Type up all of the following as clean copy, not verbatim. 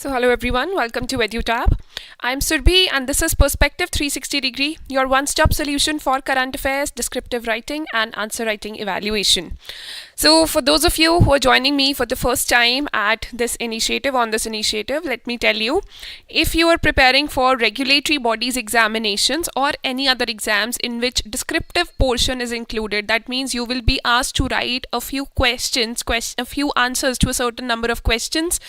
So hello everyone, welcome to EduTap. I'm Surbhi and this is Perspective 360 Degree, your one-stop solution for current affairs, descriptive writing and answer writing evaluation. So for those of you who are joining me for the first time at this initiative, let me tell you, if you are preparing for regulatory bodies examinations or any other exams in which descriptive portion is included, that means you will be asked to write a few questions, a few answers to a certain number of questions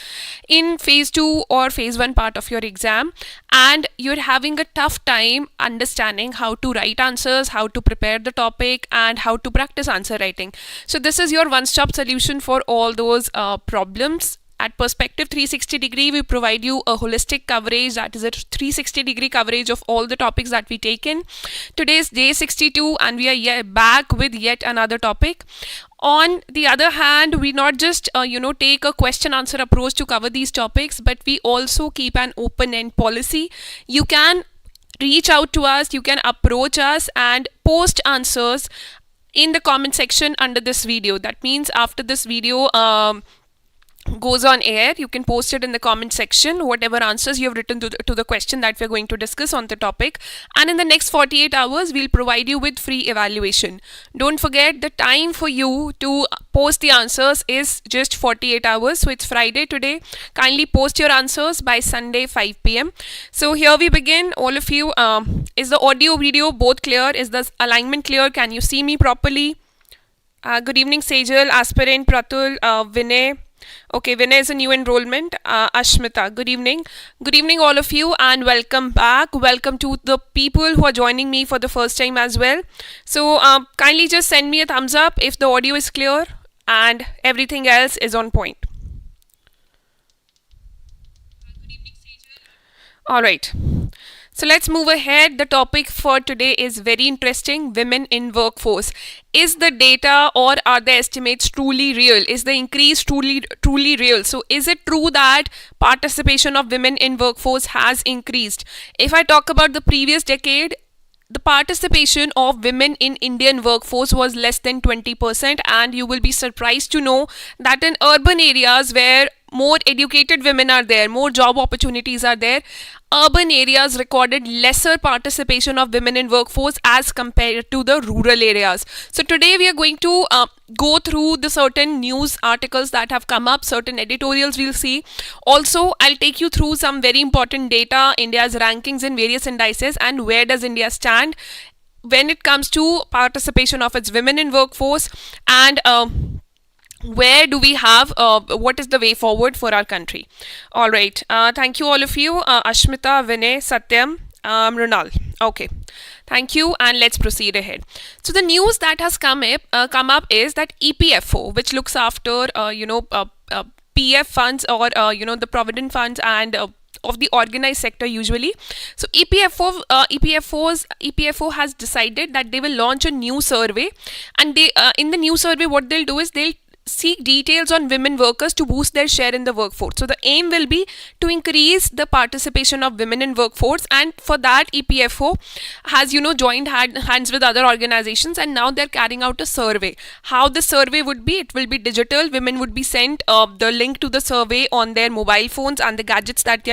in phase 2 or phase 1 part of your exam, and you're having a tough time understanding how to write answers, how to prepare the topic and how to practice answer writing. So this is your one-stop solution for all those problems. At Perspective 360 Degree, we provide you a holistic coverage, that is a 360 degree coverage of all the topics that we take in. Today is day 62 and we are back with yet another topic. On the other hand, we not just take a question answer approach to cover these topics, but we also keep an open-end policy. You can reach out to us, you can approach us and post answers in the comment section under this video. That means after this video goes on air, you can post it in the comment section, whatever answers you have written to the question that we're going to discuss on the topic, and in the next 48 hours we'll provide you with free evaluation. Don't forget, the time for you to post the answers is just 48 hours, so it's Friday today. Kindly post your answers by Sunday 5 p.m. So here we begin. All of you, is the audio video both clear? Is the alignment clear? Can you see me properly? Good evening Sejal, aspirant Pratul, Vinay. Okay, Vinay is a new enrollment. Ashmita, good evening. Good evening all of you and welcome back. Welcome to the people who are joining me for the first time as well. So kindly just send me a thumbs up if the audio is clear and everything else is on point. Alright. So let's move ahead. The topic for today is very interesting: women in workforce. Is the data or are the estimates truly real? Is the increase truly real? So is it true that participation of women in workforce has increased? If I talk about the previous decade, the participation of women in Indian workforce was less than 20%, and you will be surprised to know that in urban areas where more educated women are there, more job opportunities are there, urban areas recorded lesser participation of women in workforce as compared to the rural areas. So today we are going to go through the certain news articles that have come up, certain editorials we'll see. Also, I'll take you through some very important data, India's rankings in various indices, and where does India stand when it comes to participation of its women in workforce, and where do we have, what is the way forward for our country. All right, thank you all of you, Ashmita, Vinay, Satyam, Runal. Okay, thank you, and let's proceed ahead. So the news that has come up is that EPFO, which looks after PF funds or the provident funds and of the organized sector usually. So EPFO has decided that they will launch a new survey, and they in the new survey what they'll do is they'll seek details on women workers to boost their share in the workforce. So the aim will be to increase the participation of women in workforce, and for that EPFO has joined hands with other organizations, and now they're carrying out a survey. How the survey would be? It will be digital. Women would be sent the link to the survey on their mobile phones and the gadgets that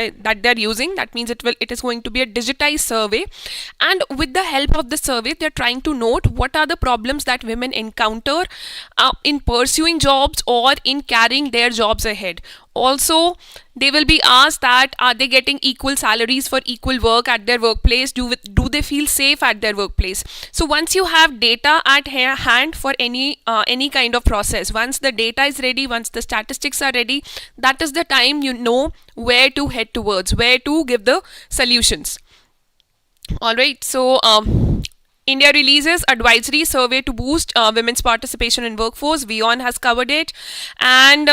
they're using. That means it is going to be a digitized survey, and with the help of the survey they're trying to note what are the problems that women encounter in pursuing jobs or in carrying their jobs ahead. Also, they will be asked that are they getting equal salaries for equal work at their workplace? Do they feel safe at their workplace? So once you have data at hand for any kind of process, once the data is ready, once the statistics are ready, that is the time you know where to head towards, where to give the solutions. All right, so India releases advisory survey to boost women's participation in workforce. Vion has covered it, and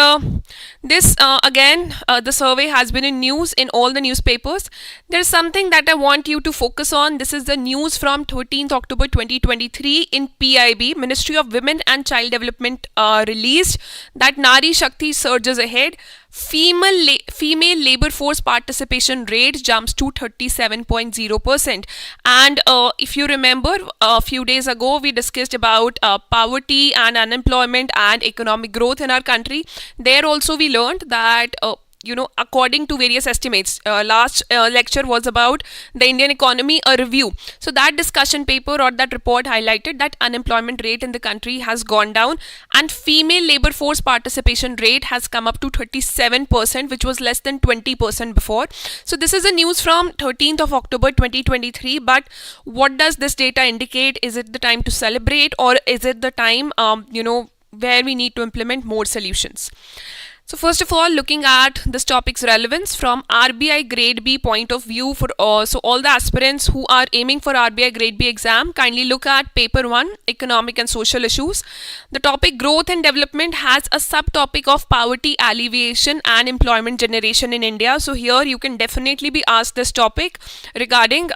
this again the survey has been in news in all the newspapers. There's something that I want you to focus on. This is the news from 13th October 2023 in PIB, Ministry of Women and Child Development released that Nari Shakti surges ahead. Female labor force participation rate jumps to 37.0%. And if you remember, a few days ago we discussed about poverty and unemployment and economic growth in our country. There also we learned that according to various estimates. Last lecture was about the Indian economy, a review. So that discussion paper or that report highlighted that unemployment rate in the country has gone down, and female labor force participation rate has come up to 37%, which was less than 20% before. So this is a news from 13th of October 2023. But what does this data indicate? Is it the time to celebrate, or is it the time where we need to implement more solutions? So first of all, looking at this topic's relevance from RBI Grade B point of view, for so all the aspirants who are aiming for RBI Grade B exam, kindly look at paper 1, economic and social issues. The topic growth and development has a subtopic of poverty alleviation and employment generation in India. So here you can definitely be asked this topic regarding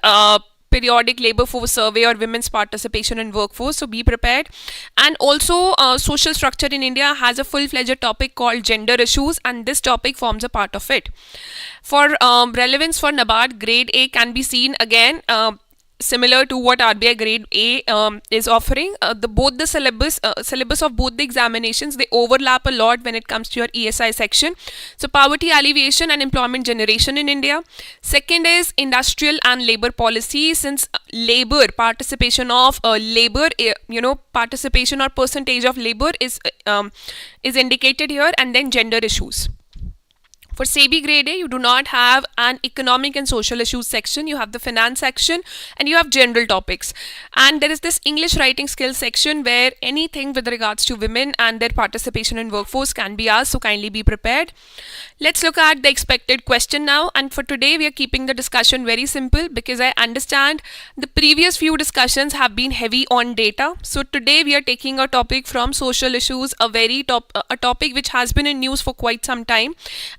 periodic labor force survey or women's participation in workforce, so be prepared. And also social structure in India has a full-fledged topic called gender issues, and this topic forms a part of it. For relevance for NABARD Grade A can be seen again similar to what RBI Grade A is offering. Both the syllabus of both the examinations, they overlap a lot when it comes to your ESI section. So poverty alleviation and employment generation in India. Second is industrial and labor policy, since labor participation of participation or percentage of labor is indicated here, and then gender issues. For SEBI Grade A, you do not have an economic and social issues section. You have the finance section and you have general topics. And there is this English writing skills section where anything with regards to women and their participation in workforce can be asked, so kindly be prepared. Let's look at the expected question now. And for today, we are keeping the discussion very simple because I understand the previous few discussions have been heavy on data. So today we are taking a topic from social issues, a topic which has been in news for quite some time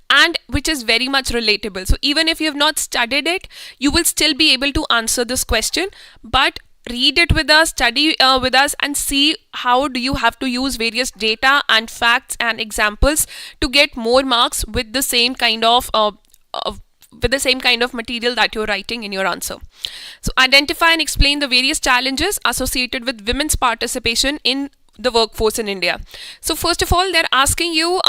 and which is very much relatable. So even if you have not studied it, you will still be able to answer this question. But read it with us, study with us, and see how do you have to use various data and facts and examples to get more marks with the same kind of material that you're writing in your answer. So identify and explain the various challenges associated with women's participation in the workforce in India. So first of all, they're asking you,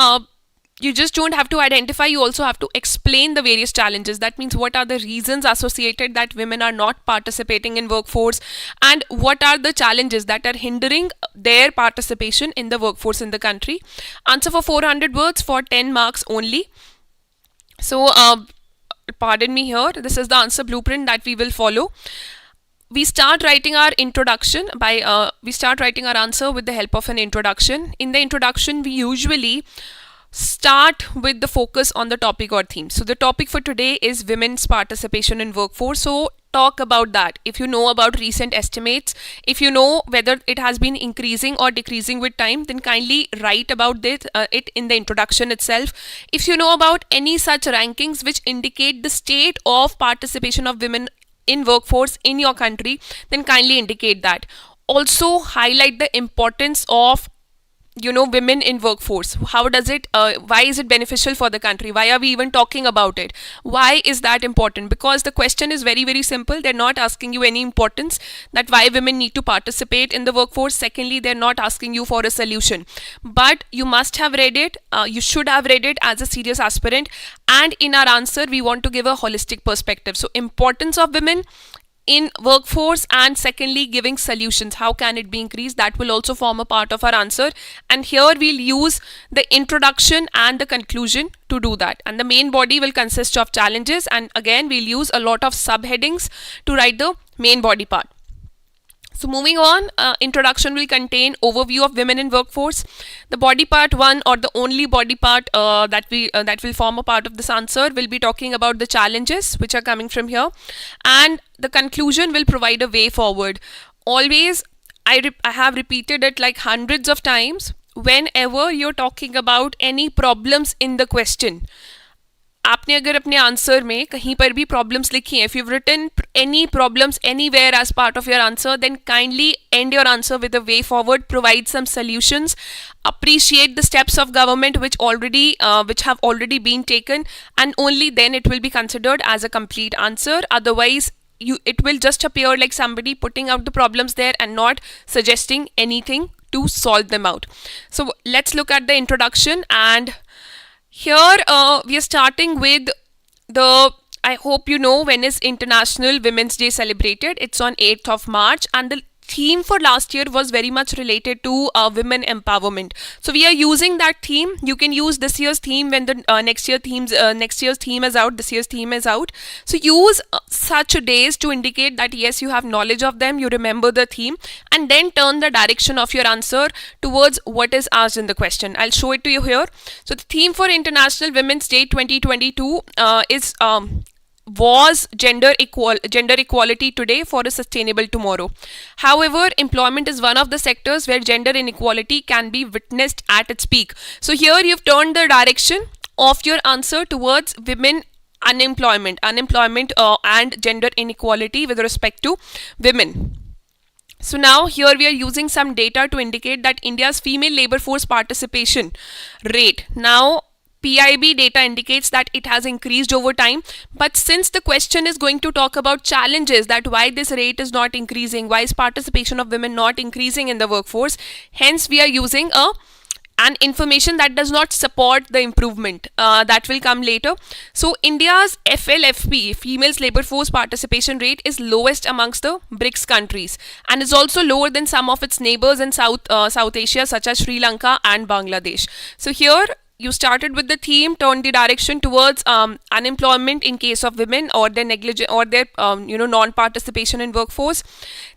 you just don't have to identify, you also have to explain the various challenges. That means what are the reasons associated that women are not participating in workforce, and what are the challenges that are hindering their participation in the workforce in the country. Answer for 400 words for 10 marks only. So pardon me here, this is the answer blueprint that we will follow. We start writing our introduction by we start writing our answer with the help of an introduction. In the introduction, we usually start with the focus on the topic or theme. So the topic for today is women's participation in workforce. So talk about that. If you know about recent estimates, if you know whether it has been increasing or decreasing with time, then kindly write about it in the introduction itself. If you know about any such rankings which indicate the state of participation of women in workforce in your country, then kindly indicate that. Also highlight the importance of women in workforce. How does it why is it beneficial for the country? Why are we even talking about it? Why is that important? Because the question is very, very simple. They're not asking you any importance that why women need to participate in the workforce. Secondly, they're not asking you for a solution, but you must have read it. You should have read it as a serious aspirant, and in our answer we want to give a holistic perspective. So importance of women in workforce, and secondly giving solutions, how can it be increased, that will also form a part of our answer. And here we'll use the introduction and the conclusion to do that, and the main body will consist of challenges, and again we'll use a lot of subheadings to write the main body part. So moving on, introduction will contain overview of women in workforce. The body part 1, or the only body part that will form a part of this answer, will be talking about the challenges which are coming from here, and the conclusion will provide a way forward. Always, I have repeated it like hundreds of times, whenever you're talking about any problems in the question, आपने अगर अपने answer में कहीं पर भी problems लिखी हैं, if you've written any problems anywhere as part of your answer, then kindly end your answer with a way forward, provide some solutions, appreciate the steps of government which have already been taken, and only then it will be considered as a complete answer. Otherwise, it will just appear like somebody putting out the problems there and not suggesting anything to solve them out. So let's look at the introduction, and Here we are starting with the, I hope you know when is International Women's Day celebrated. It's on 8th of March, and the theme for last year was very much related to women empowerment. So we are using that theme. You can use this year's theme when the next year's theme is out. This year's theme is out. So use such days to indicate that yes, you have knowledge of them, you remember the theme, and then turn the direction of your answer towards what is asked in the question. I'll show it to you here. So the theme for International Women's Day 2022 is was gender equality today for a sustainable tomorrow. However, employment is one of the sectors where gender inequality can be witnessed at its peak. So here you've turned the direction of your answer towards women unemployment and gender inequality with respect to women. So now here we are using some data to indicate that India's female labor force participation rate. Now PIB data indicates that it has increased over time, but since the question is going to talk about challenges, that why this rate is not increasing, why is participation of women not increasing in the workforce, hence we are using an information that does not support the improvement, that will come later. So India's FLFP, females labor force participation rate, is lowest amongst the BRICS countries and is also lower than some of its neighbors in South Asia such as Sri Lanka and Bangladesh. So here you started with the theme, turned the direction towards unemployment in case of women or their negligence or their non-participation in workforce.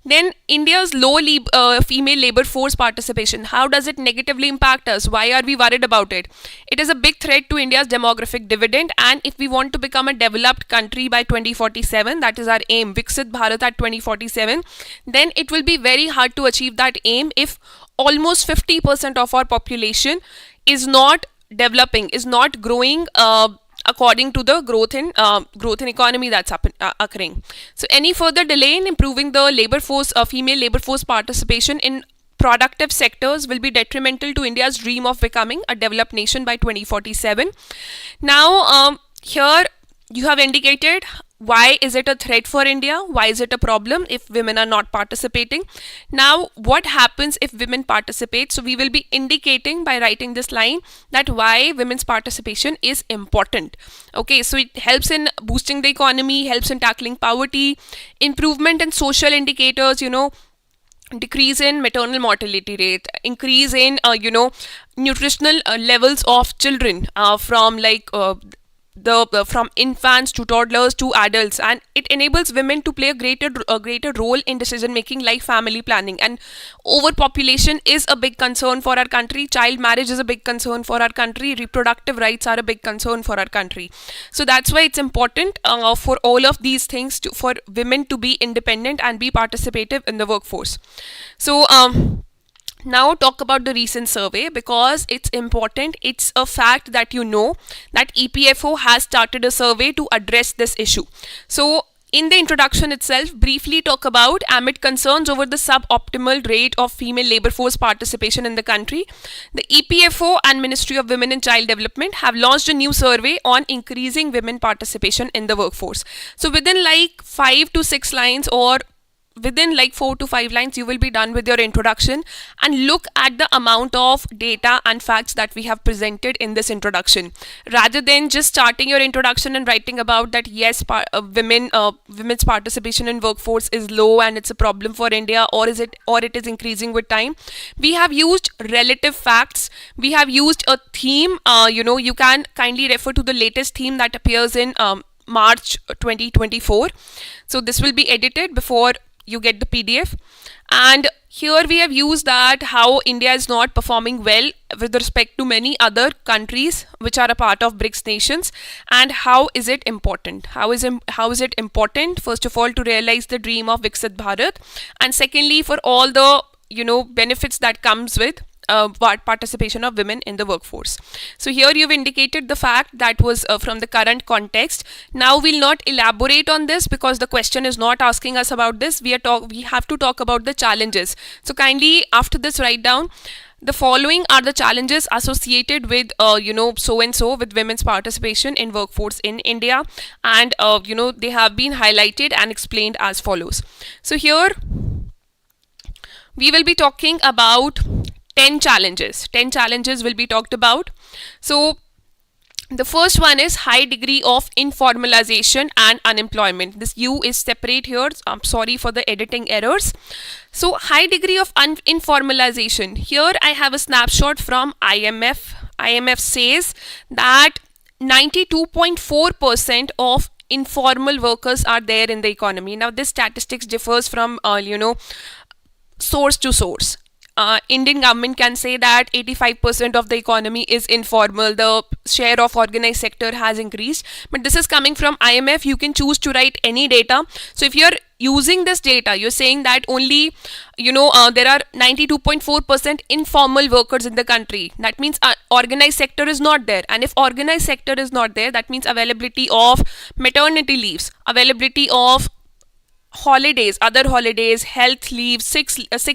Then India's low female labor force participation. How does it negatively impact us? Why are we worried about it? It is a big threat to India's demographic dividend, and if we want to become a developed country by 2047, that is our aim, Viksit Bharat at 2047, then it will be very hard to achieve that aim if almost 50% of our population is not developing, is not growing according to the growth in economy that's occurring. So any further delay in improving the labor force, female labor force participation in productive sectors will be detrimental to India's dream of becoming a developed nation by 2047. Now here you have indicated why is it a threat for India, why is it a problem if women are not participating. Now what happens if women participate? So we will be indicating by writing this line that why women's participation is important. Okay, so it helps in boosting the economy, helps in tackling poverty, improvement in social indicators, decrease in maternal mortality rate, increase in nutritional levels of children from infants to toddlers to adults, and it enables women to play a greater role in decision making like family planning. And overpopulation is a big concern for our country, child marriage is a big concern for our country, reproductive rights are a big concern for our country. So that's why it's important for all of these things for women to be independent and be participative in the workforce. So now talk about the recent survey because it's important. It's a fact that that EPFO has started a survey to address this issue. So in the introduction itself, briefly talk about amid concerns over the suboptimal rate of female labor force participation in the country, the EPFO and Ministry of Women and Child Development have launched a new survey on increasing women participation in the workforce. So within like 5 to 6 lines or within like 4 to 5 lines, you will be done with your introduction and look at the amount of data and facts that we have presented in this introduction, rather than just starting your introduction and writing about that yes, women's participation in workforce is low and it's a problem for India, or it is increasing with time. We have used relative facts, we have used a theme. You can kindly refer to the latest theme that appears in March 2024. So this will be edited before you get the PDF. And here we have used that how India is not performing well with respect to many other countries which are a part of BRICS nations, and how is it important. How is it important, first of all, to realize the dream of Viksit Bharat, and secondly for all the benefits that comes with participation of women in the workforce. So here you've indicated the fact that was from the current context. Now we'll not elaborate on this because the question is not asking us about this. We have to talk about the challenges. So kindly after this write down the following are the challenges associated with so and so with women's participation in workforce in India, and they have been highlighted and explained as follows. So here we will be talking about 10 challenges. 10 challenges will be talked about. So The first one is high degree of informalization and unemployment. This U is separate here. I'm sorry for the editing errors. So high degree of informalization. Here I have a snapshot from IMF. IMF says that 92.4% of informal workers are there in the economy. Now this statistics differs from source to source. Indian government can say that 85% of the economy is informal. The share of organized sector has increased, but this is coming from IMF. You can choose to write any data. So if you're using this data, you're saying that only there are 92.4% informal workers in the country. That means organized sector is not there, and if organized sector is not there, that means availability of maternity leaves, availability of holidays, other holidays, health leaves, sick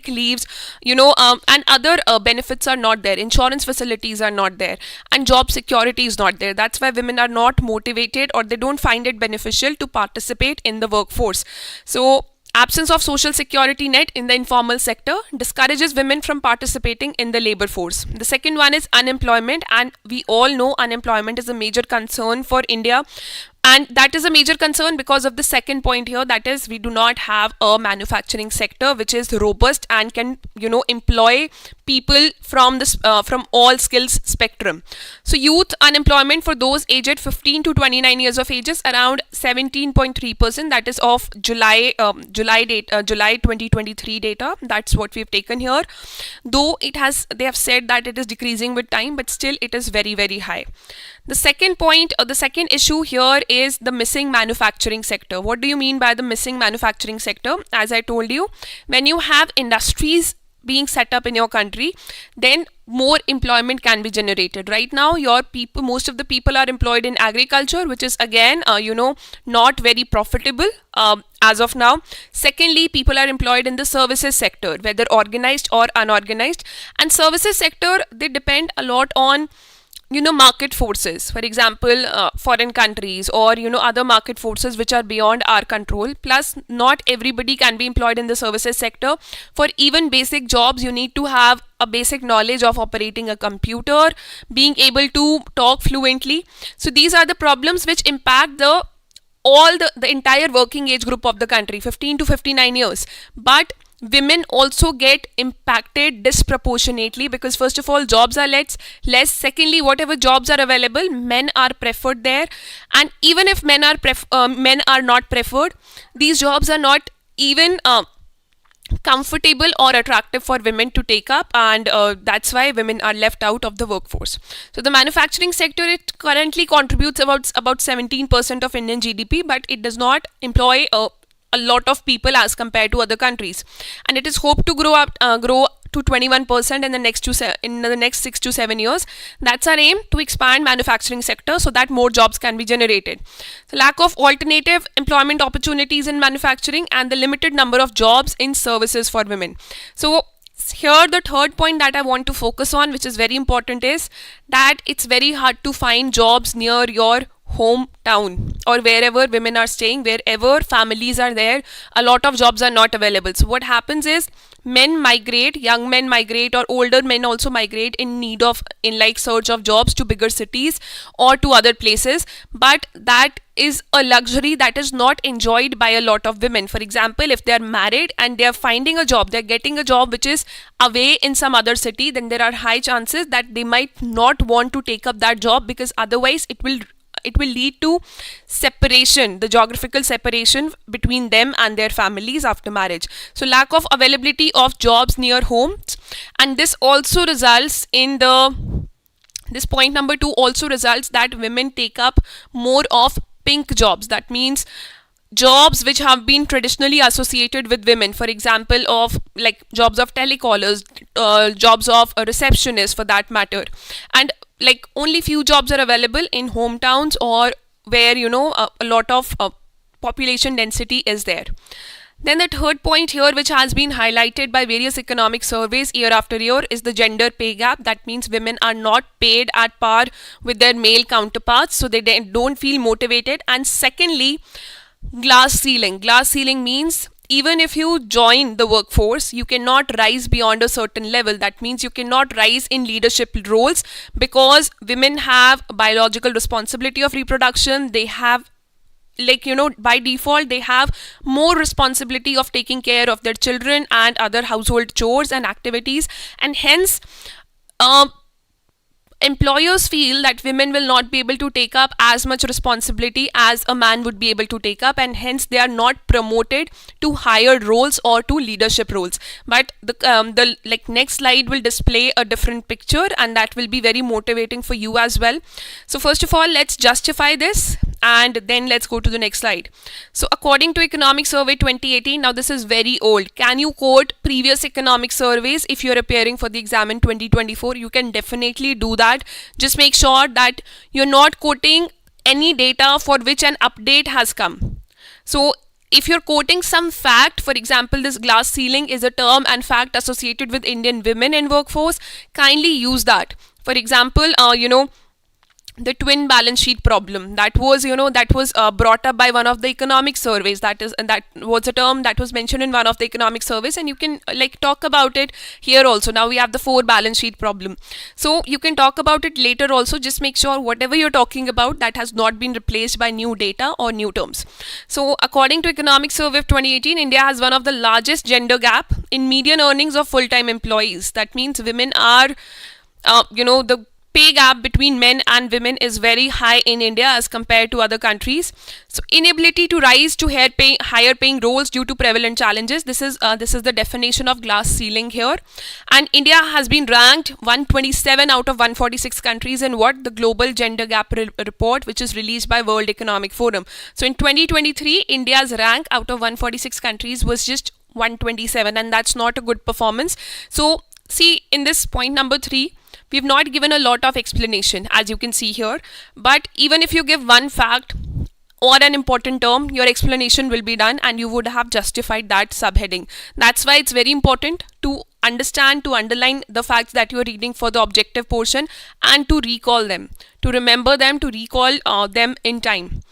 leaves, and other benefits are not there. Insurance facilities are not there, and job security is not there. That's why women are not motivated, or they don't find it beneficial to participate in the workforce. So absence of social security net in the informal sector discourages women from participating in the labor force. The second one is unemployment, and we all know unemployment is a major concern for India. And that is a major concern because of the second point here, that is we do not have a manufacturing sector which is robust and can employ people from this from all skills spectrum. So youth unemployment for those aged 15 to 29 years of age is around 17.3%. That is of July 2023 data. That's what we've taken here. Though they have said that it is decreasing with time, but still it is very, very high. The second point, or the second issue here is the missing manufacturing sector. What do you mean by the missing manufacturing sector? As I told you, when you have industries being set up in your country, then more employment can be generated. Right now, most of the people are employed in agriculture, which is again, not very profitable as of now. Secondly, people are employed in the services sector, whether organized or unorganized. And services sector, they depend a lot on market forces, for example foreign countries, or other market forces which are beyond our control. Plus, not everybody can be employed in the services sector. For even basic jobs, you need to have a basic knowledge of operating a computer, being able to talk fluently. So these are the problems which impact the entire working age group of the country, 15 to 59 years. But women also get impacted disproportionately because first of all, jobs are less. Secondly, whatever jobs are available, men are preferred there. And even if men are not preferred, these jobs are not even comfortable or attractive for women to take up, and that's why women are left out of the workforce. So the manufacturing sector, it currently contributes about 17% of Indian GDP, but it does not employ a lot of people as compared to other countries, and it is hoped to grow to 21% in the next 6 to 7 years. That's our aim, to expand manufacturing sector so that more jobs can be generated. So lack of alternative employment opportunities in manufacturing and the limited number of jobs in services for women. So here the third point that I want to focus on, which is very important, is that it's very hard to find jobs near your hometown or wherever women are staying, wherever families are there. A lot of jobs are not available. So what happens is men migrate, young men migrate, or older men also migrate in search of jobs to bigger cities or to other places. But that is a luxury that is not enjoyed by a lot of women. For example, if they are married and they are finding a job, they're getting a job which is away in some other city, then there are high chances that they might not want to take up that job, because otherwise it will lead to separation, the geographical separation between them and their families after marriage. So lack of availability of jobs near homes, and this also results in this point number 2 also results that women take up more of pink jobs. That means jobs which have been traditionally associated with women, for example, of like jobs of telecallers, jobs of a receptionist for that matter, and like only few jobs are available in hometowns or where a lot of population density is there. Then the third point here, which has been highlighted by various economic surveys year after year, is the gender pay gap. That means women are not paid at par with their male counterparts, so they don't feel motivated. And secondly, glass ceiling. Glass ceiling means even if you join the workforce, you cannot rise beyond a certain level. That means you cannot rise in leadership roles because women have biological responsibility of reproduction. They have, like, by default they have more responsibility of taking care of their children and other household chores and activities, and hence employers feel that women will not be able to take up as much responsibility as a man would be able to take up, and hence they are not promoted to higher roles or to leadership roles. But the next slide will display a different picture, and that will be very motivating for you as well. So first of all, let's justify this, and then let's go to the next slide. So according to Economic Survey 2018, now this is very old. Can you quote previous economic surveys if you're appearing for the exam in 2024? You can definitely do that. Just make sure that you're not quoting any data for which an update has come. So if you're quoting some fact, for example, this glass ceiling is a term and fact associated with Indian women in workforce, kindly use that. For example, the twin balance sheet problem that was brought up by one of the economic surveys. That was a term that was mentioned in one of the economic surveys, and you can talk about it here also. Now we have the 4 balance sheet problem, so you can talk about it later also. Just make sure whatever you're talking about, that has not been replaced by new data or new terms. So according to Economic Survey of 2018, India has one of the largest gender gap in median earnings of full-time employees. That means women are the pay gap between men and women is very high in India as compared to other countries. So inability to rise to higher paying roles due to prevalent challenges. This is the definition of glass ceiling here. And India has been ranked 127 out of 146 countries in the Global Gender Gap Report, which is released by World Economic Forum. So in 2023, India's rank out of 146 countries was just 127, and that's not a good performance. So see, in this point number 3, we've not given a lot of explanation, as you can see here. But even if you give one fact or an important term, your explanation will be done and you would have justified that subheading. That's why it's very important to understand, to underline the facts that you're reading for the objective portion, and to recall them, to remember them, to recall them in time.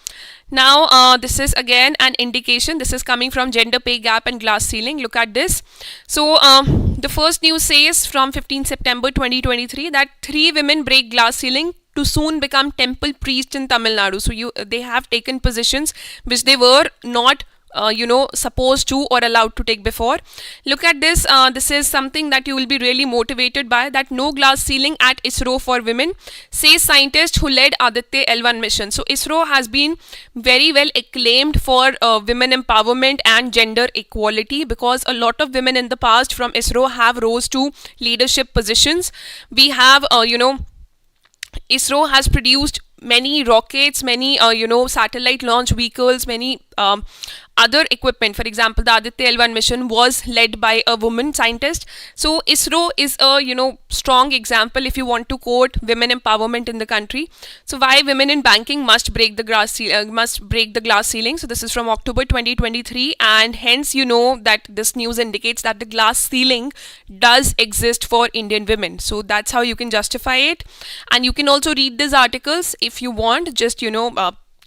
Now, this is again an indication. This is coming from Gender Pay Gap and Glass Ceiling. Look at this. So, the first news says from 15 September 2023 that 3 women break glass ceiling to soon become temple priests in Tamil Nadu. So, they have taken positions which they were not supposed to or allowed to take before. Look at this. This is something that you will be really motivated by, that no glass ceiling at ISRO for women, says scientist who led Aditya L1 mission. So ISRO has been very well acclaimed for women empowerment and gender equality, because a lot of women in the past from ISRO have rose to leadership positions. We have ISRO has produced many rockets, many satellite launch vehicles, many other equipment. For example, the Aditya L1 mission was led by a woman scientist. So ISRO is a strong example if you want to quote women empowerment in the country. So why women in banking must break the glass ceiling. So this is from October 2023, and hence that this news indicates that the glass ceiling does exist for Indian women. So that's how you can justify it, and you can also read these articles if you want. Just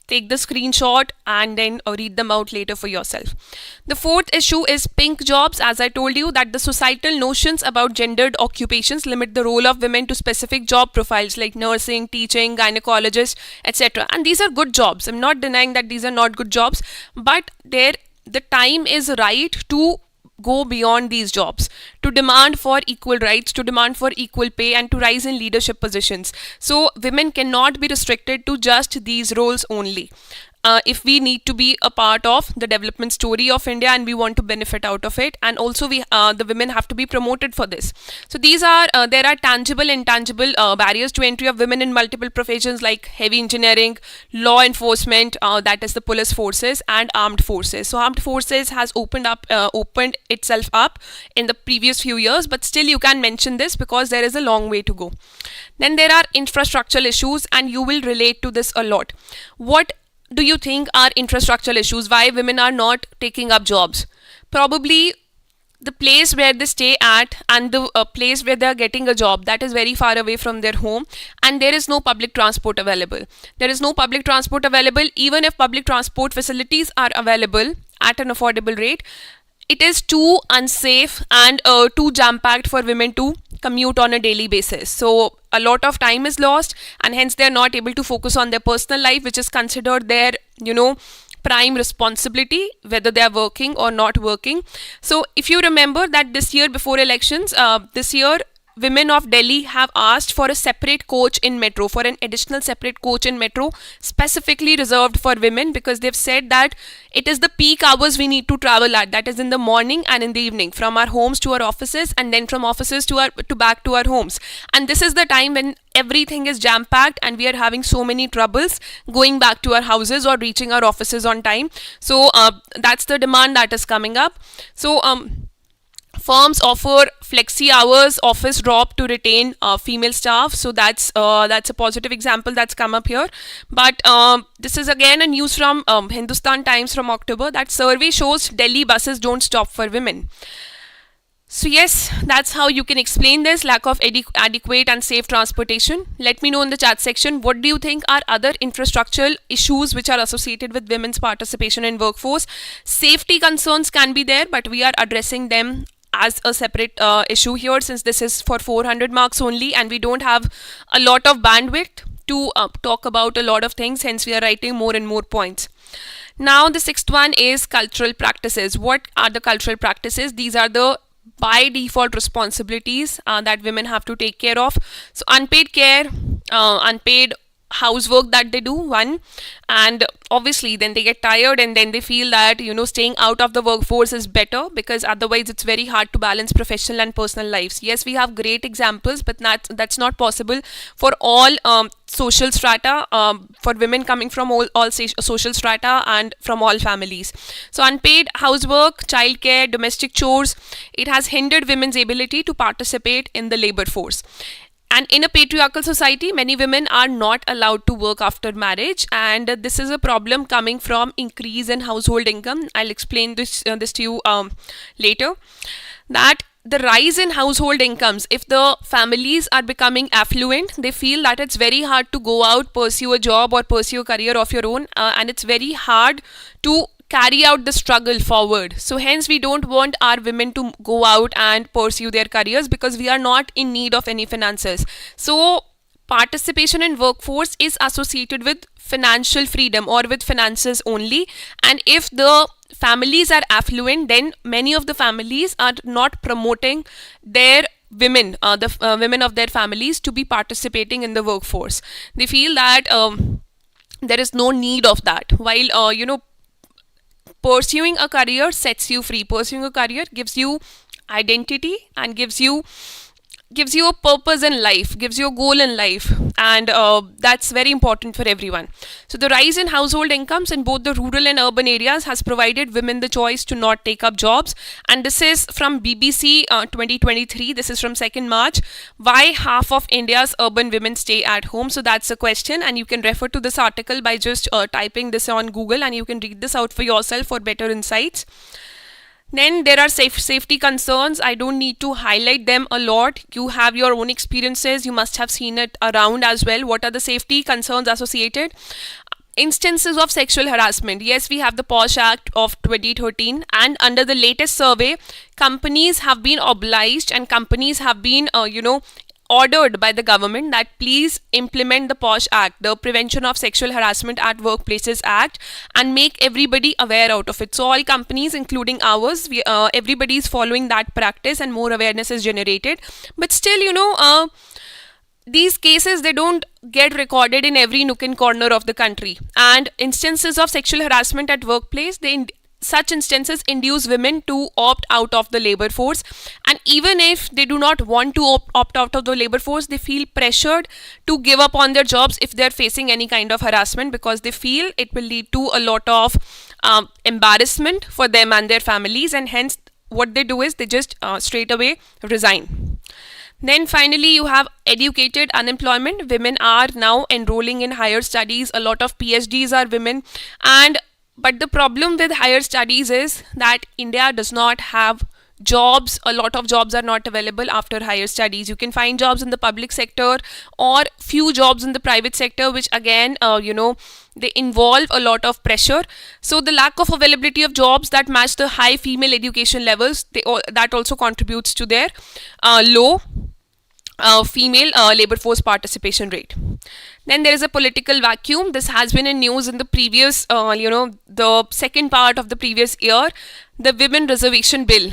take the screenshot and then read them out later for yourself. The fourth issue is pink jobs. As I told you, that the societal notions about gendered occupations limit the role of women to specific job profiles like nursing, teaching, gynecologist, etc. And these are good jobs. I'm not denying that these are not good jobs, but the time is right to go beyond these jobs, to demand for equal rights, to demand for equal pay, and to rise in leadership positions. So women cannot be restricted to just these roles only. If we need to be a part of the development story of India and we want to benefit out of it, and also the women have to be promoted for this. So there are tangible and intangible barriers to entry of women in multiple professions like heavy engineering, law enforcement, that is the police forces, and armed forces. So armed forces has opened itself up in the previous few years, but still you can mention this because there is a long way to go. Then there are infrastructural issues, and you will relate to this a lot. What do you think are infrastructural issues? Why women are not taking up jobs? Probably the place where they stay at and the place where they are getting a job, that is very far away from their home, and there is no public transport available. There is no public transport available. Even if public transport facilities are available at an affordable rate, it is too unsafe and too jam packed for women to commute on a daily basis. So a lot of time is lost, and hence they are not able to focus on their personal life, which is considered their, prime responsibility, whether they are working or not working. So if you remember that this year before elections, this year women of Delhi have asked for a separate coach in metro, for an additional separate coach in metro specifically reserved for women, because they've said that it is the peak hours we need to travel at, that is in the morning and in the evening, from our homes to our offices, and then from offices to back to our homes. And this is the time when everything is jam packed and we are having so many troubles going back to our houses or reaching our offices on time. So that's the demand that is coming up. So firms offer flexi hours, office drop to retain female staff. So that's a positive example that's come up here. But this is again a news from Hindustan Times from October, that survey shows Delhi buses don't stop for women. So yes, that's how you can explain this lack of adequate and safe transportation. Let me know in the chat section, what do you think are other infrastructural issues which are associated with women's participation in workforce. Safety concerns can be there, but we are addressing them as a separate issue here, since this is for 400 marks only and we don't have a lot of bandwidth to talk about a lot of things, hence we are writing more and more points. Now the sixth one is cultural practices. What are the cultural practices? These are the by default responsibilities that women have to take care of. So unpaid care, unpaid housework that they do, one, and obviously then they get tired and then they feel that staying out of the workforce is better, because otherwise it's very hard to balance professional and personal lives. Yes, we have great examples, but that's not possible for all social strata, for women coming from all social strata and from all families. So unpaid housework, childcare, domestic chores, it has hindered women's ability to participate in the labor force. And in a patriarchal society, many women are not allowed to work after marriage, and this is a problem coming from increase in household income. I'll explain this to you later. That the rise in household incomes, if the families are becoming affluent, they feel that it's very hard to go out, pursue a job or pursue a career of your own, and it's very hard to carry out the struggle forward. So hence we don't want our women to go out and pursue their careers, because we are not in need of any finances. So participation in workforce is associated with financial freedom or with finances only, and if the families are affluent, then many of the families are not promoting their women, the women of their families, to be participating in the workforce. They feel that there is no need of that, while pursuing a career sets you free. Pursuing a career gives you identity and gives you a purpose in life, gives you a goal in life, and that's very important for everyone. So the rise in household incomes in both the rural and urban areas has provided women the choice to not take up jobs. And this is from BBC 2023. This is from 2nd March. Why half of India's urban women stay at home? So that's a question, and you can refer to this article by just typing this on Google, and you can read this out for yourself for better insights. Then there are safety concerns. I don't need to highlight them a lot. You have your own experiences. You must have seen it around as well. What are the safety concerns associated? Instances of sexual harassment. Yes, we have the POSH Act of 2013, and under the latest survey, companies have been obliged and companies have been, ordered by the government that please implement the POSH Act, the Prevention of Sexual Harassment at Workplaces Act, and make everybody aware out of it. So all companies, including ours, everybody is following that practice, and more awareness is generated. But still, these cases, they don't get recorded in every nook and corner of the country. And instances of sexual harassment at workplace, such instances induce women to opt out of the labor force, and even if they do not want to opt out of the labor force, they feel pressured to give up on their jobs if they are facing any kind of harassment, because they feel it will lead to a lot of embarrassment for them and their families, and hence what they do is they just straight away resign. Then finally, you have educated unemployment. Women are now enrolling in higher studies. A lot of PhDs are women, but the problem with higher studies is that India does not have jobs, a lot of jobs are not available after higher studies. You can find jobs in the public sector or few jobs in the private sector, which again, they involve a lot of pressure. So the lack of availability of jobs that match the high female education levels, that also contributes to their low female labor force participation rate. Then there is a political vacuum. This has been in news in the previous, the second part of the previous year. The Women Reservation Bill,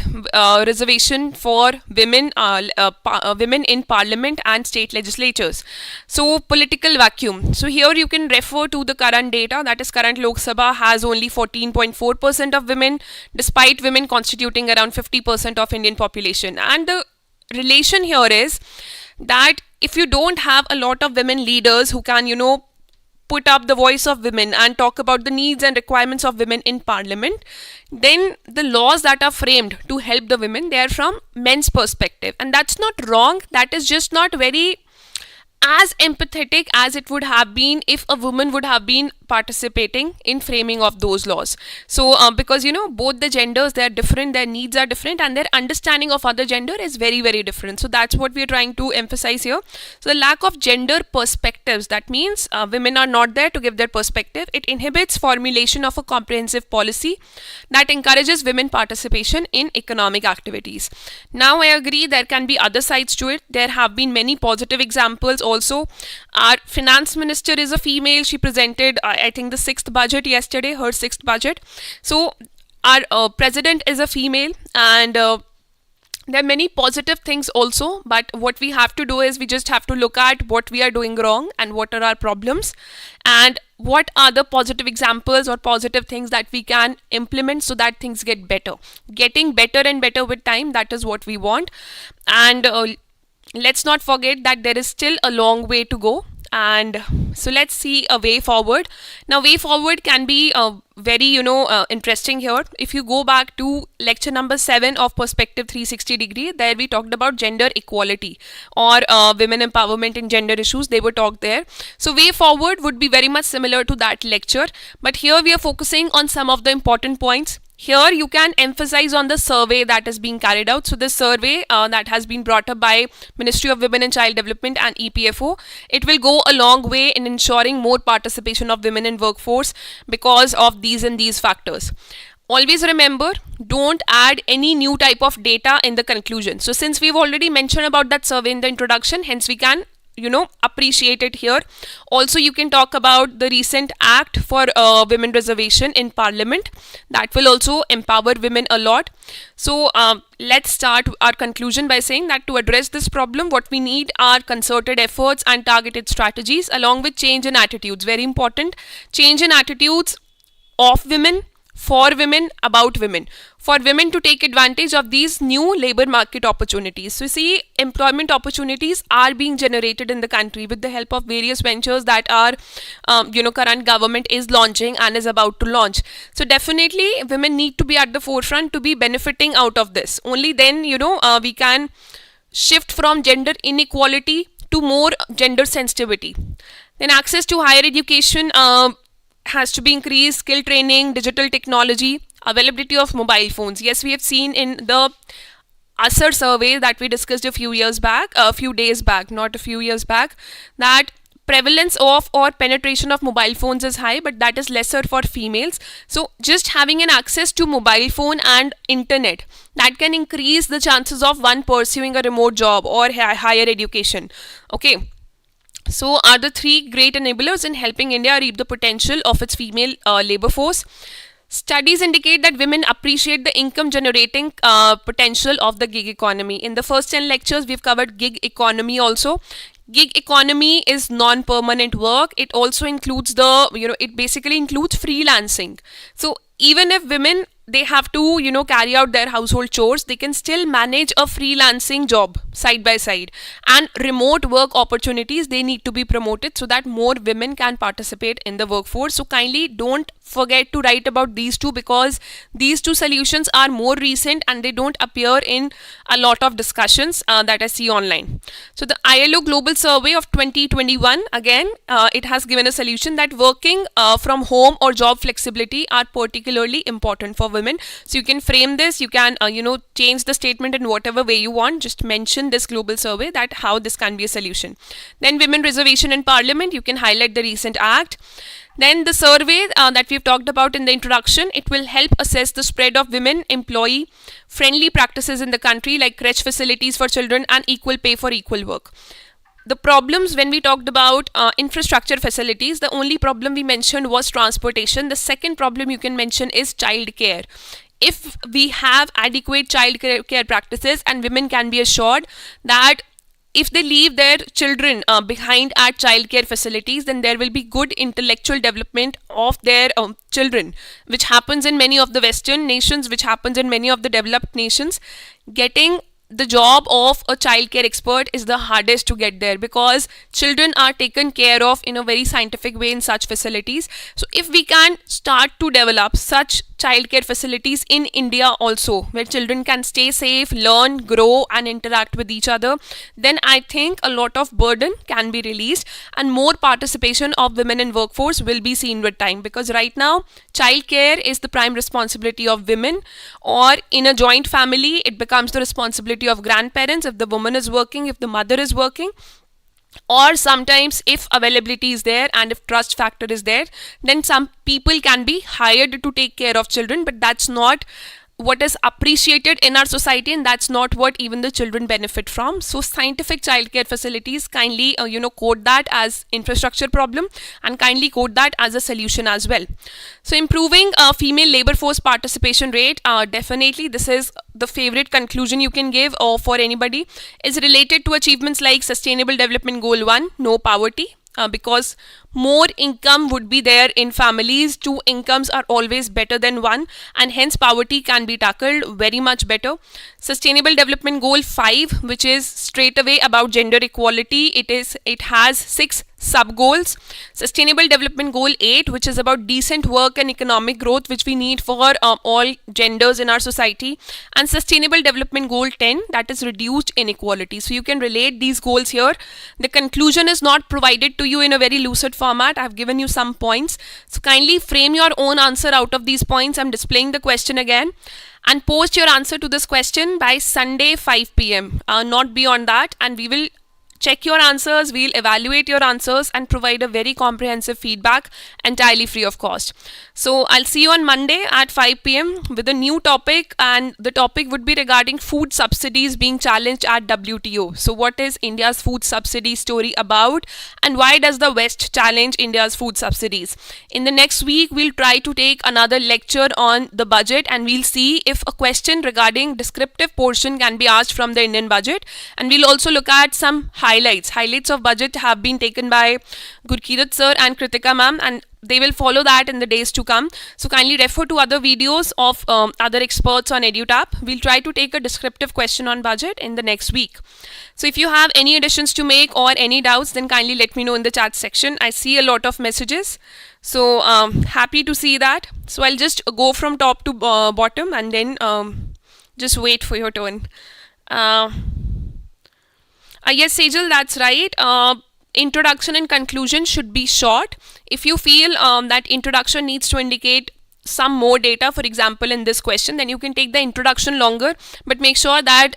reservation for women, women in Parliament and state legislatures. So political vacuum. So here you can refer to the current data. That is, current Lok Sabha has only 14.4% of women, despite women constituting around 50% of Indian population. And the relation here is that if you don't have a lot of women leaders who can, put up the voice of women and talk about the needs and requirements of women in parliament, then the laws that are framed to help the women, they are from men's perspective. And that's not wrong. That is just not very as empathetic as it would have been if a woman would have been participating in framing of those laws. So because both the genders, they are different, their needs are different, and their understanding of other gender is very, very different. So that's what we are trying to emphasize here. So the lack of gender perspectives, that means women are not there to give their perspective. It inhibits formulation of a comprehensive policy that encourages women participation in economic activities. Now I agree there can be other sides to it. There have been many positive examples also. Our finance minister is a female. She presented I think the 6th budget yesterday, her 6th budget. So our president is a female, and there are many positive things also, but what we have to do is we just have to look at what we are doing wrong and what are our problems, and what are the positive examples or positive things that we can implement so that things get better. Getting better and better with time, that is what we want. And let's not forget that there is still a long way to go. And so let's see a way forward. Now, way forward can be very interesting here. If you go back to lecture number 7 of Perspective 360 degree, there we talked about gender equality or women empowerment in gender issues. They were talked there. So way forward would be very much similar to that lecture, but here we are focusing on some of the important points. Here you can emphasize on the survey that is being carried out. So this survey that has been brought up by Ministry of Women and Child Development and EPFO, it will go a long way in ensuring more participation of women in workforce because of these and these factors. Always remember, don't add any new type of data in the conclusion. So since we've already mentioned about that survey in the introduction, hence we can appreciate it here. Also, you can talk about the recent act for women reservation in parliament. That will also empower women a lot. So let's start our conclusion by saying that to address this problem, what we need are concerted efforts and targeted strategies along with change in attitudes. Very important. Change in attitudes of women, for women, about women, for women to take advantage of these new labor market opportunities. So see, employment opportunities are being generated in the country with the help of various ventures that our current government is launching and is about to launch. So definitely women need to be at the forefront to be benefiting out of this. Only then we can shift from gender inequality to more gender sensitivity. Then access to higher education has to be increased, skill training, digital technology, availability of mobile phones. Yes, we have seen in the ASER survey that we discussed a few days back, that prevalence of or penetration of mobile phones is high, but that is lesser for females. So just having an access to mobile phone and internet, that can increase the chances of one pursuing a remote job or higher education. Okay. So are the 3 great enablers in helping India reap the potential of its female labor force. Studies indicate that women appreciate the income generating potential of the gig economy. In the first 10 lectures, we've covered gig economy also. Gig economy is non-permanent work. It also includes it basically includes freelancing. So even if women, they have to carry out their household chores, they can still manage a freelancing job side by side. And remote work opportunities, they need to be promoted so that more women can participate in the workforce. So kindly don't forget to write about these two, because these two solutions are more recent and they don't appear in a lot of discussions that I see online. So the ILO Global Survey of 2021, again, it has given a solution that working from home or job flexibility are particularly important for women women. So you can frame this, you can change the statement in whatever way you want, just mention this global survey, that how this can be a solution. Then women reservation in parliament, you can highlight the recent act. Then the survey that we've talked about in the introduction, it will help assess the spread of women employee friendly practices in the country, like crèche facilities for children and equal pay for equal work. The problems when we talked about infrastructure facilities, the only problem we mentioned was transportation. The second problem you can mention is child care. If we have adequate child care practices, and women can be assured that if they leave their children behind at childcare facilities, then there will be good intellectual development of their children, which happens in many of the Western nations, which happens in many of the developed nations. Getting the job of a childcare expert is the hardest to get there, because children are taken care of in a very scientific way in such facilities. So if we can start to develop such childcare facilities in India also, where children can stay safe, learn, grow and interact with each other, then I think a lot of burden can be released and more participation of women in workforce will be seen with time. Because right now childcare is the prime responsibility of women, or in a joint family it becomes the responsibility of grandparents if the woman is working, if the mother is working, or sometimes if availability is there and if trust factor is there, then some people can be hired to take care of children, but that's not what is appreciated in our society, and that's not what even the children benefit from. So scientific childcare facilities, kindly code that as infrastructure problem and kindly code that as a solution as well. So improving female labor force participation rate, definitely this is the favorite conclusion you can give for anybody, is related to achievements like Sustainable Development Goal 1, no poverty. Because more income would be there in families, two incomes are always better than one, and hence poverty can be tackled very much better. Sustainable Development Goal 5, which is straight away about gender equality, it has 6 sub goals. Sustainable Development Goal 8, which is about decent work and economic growth, which we need for all genders in our society, and Sustainable Development Goal 10, that is reduced inequality. So you can relate these goals here. The conclusion is not provided to you in a very lucid format. I have given you some points, so kindly frame your own answer out of these points. I'm displaying the question again, and post your answer to this question by Sunday 5 p.m. Not beyond that, and we will check your answers, we'll evaluate your answers and provide a very comprehensive feedback entirely free of cost. So I'll see you on Monday at 5 p.m. with a new topic, and the topic would be regarding food subsidies being challenged at WTO. So what is India's food subsidy story about, and why does the West challenge India's food subsidies? In the next week, we'll try to take another lecture on the budget, and we'll see if a question regarding descriptive portion can be asked from the Indian budget, and we'll also look at some highlights of budget have been taken by Gurkirat sir and Kritika ma'am, and they will follow that in the days to come. So kindly refer to other videos of other experts on EduTap. We'll try to take a descriptive question on budget in the next week. So if you have any additions to make or any doubts, then kindly let me know in the chat section. I see a lot of messages, so happy to see that. So I'll just go from top to bottom and then just wait for your turn. Yes, Sejal, that's right. Introduction and conclusion should be short. If you feel that introduction needs to indicate some more data, for example in this question, then you can take the introduction longer, but make sure that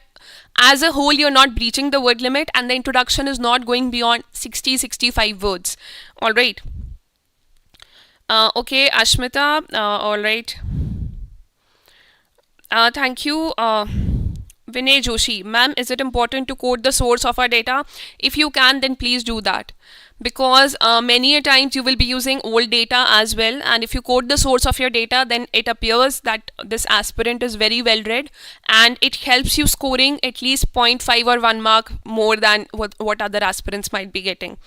as a whole you're not breaching the word limit and the introduction is not going beyond 60-65 words. All right. Okay, Ashmita. All right. Thank you. Vinay Joshi, ma'am, is it important to quote the source of our data? If you can, then please do that, because many a times you will be using old data as well, and if you quote the source of your data, then it appears that this aspirant is very well read, and it helps you scoring at least 0.5 or 1 mark more than what other aspirants might be getting.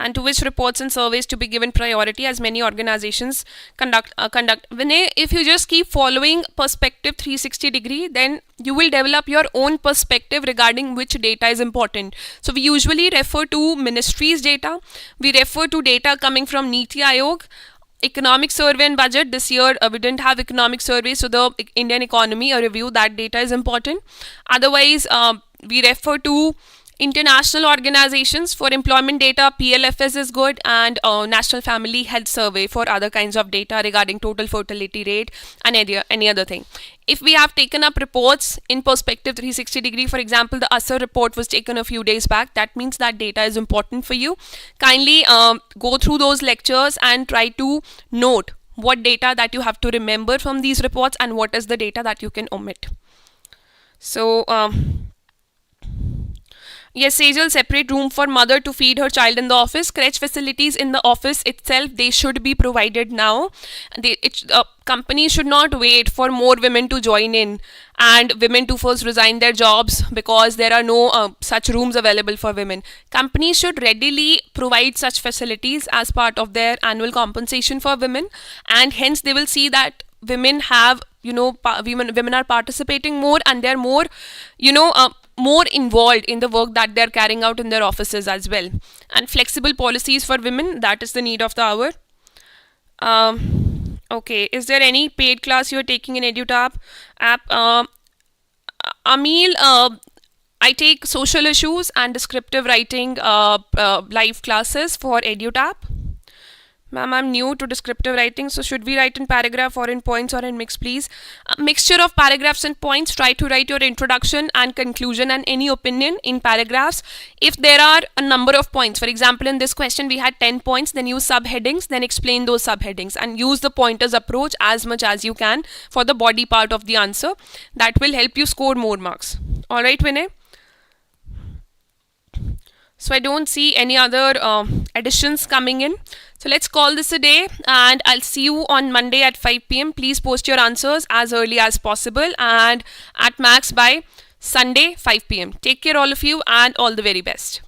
And to which reports and surveys to be given priority, as many organizations conduct. Vinay, if you just keep following perspective 360 degree, then you will develop your own perspective regarding which data is important. So we usually refer to ministries data, we refer to data coming from Niti Aayog, economic survey and budget. This year we didn't have economic survey, so the Indian economy, a review, that data is important. Otherwise we refer to international organizations for employment data, PLFS is good, and National Family Health Survey for other kinds of data regarding total fertility rate and any other thing. If we have taken up reports in perspective 360 degree, for example, the ASER report was taken a few days back, that means that data is important for you. Kindly go through those lectures and try to note what data that you have to remember from these reports and what is the data that you can omit. So, yes, Sejal, separate room for mother to feed her child in the office. Crèche facilities in the office itself, they should be provided now. Companies should not wait for more women to join in and women to first resign their jobs because there are no such rooms available for women. Companies should readily provide such facilities as part of their annual compensation for women, and hence they will see that women have, women are participating more and they're more, more involved in the work that they're carrying out in their offices as well. And flexible policies for women, that is the need of the hour. Okay, is there any paid class you're taking in EduTap app? Amil, I take social issues and descriptive writing live classes for EduTap. Ma'am, I'm new to descriptive writing, so should we write in paragraph or in points or in mix, please? A mixture of paragraphs and points. Try to write your introduction and conclusion and any opinion in paragraphs. If there are a number of points, for example, in this question we had 10 points, then use subheadings, then explain those subheadings and use the pointers approach as much as you can for the body part of the answer. That will help you score more marks. Alright, Vinay? So I don't see any other additions coming in. So let's call this a day and I'll see you on Monday at 5 p.m. Please post your answers as early as possible and at max by Sunday 5 p.m. Take care all of you and all the very best.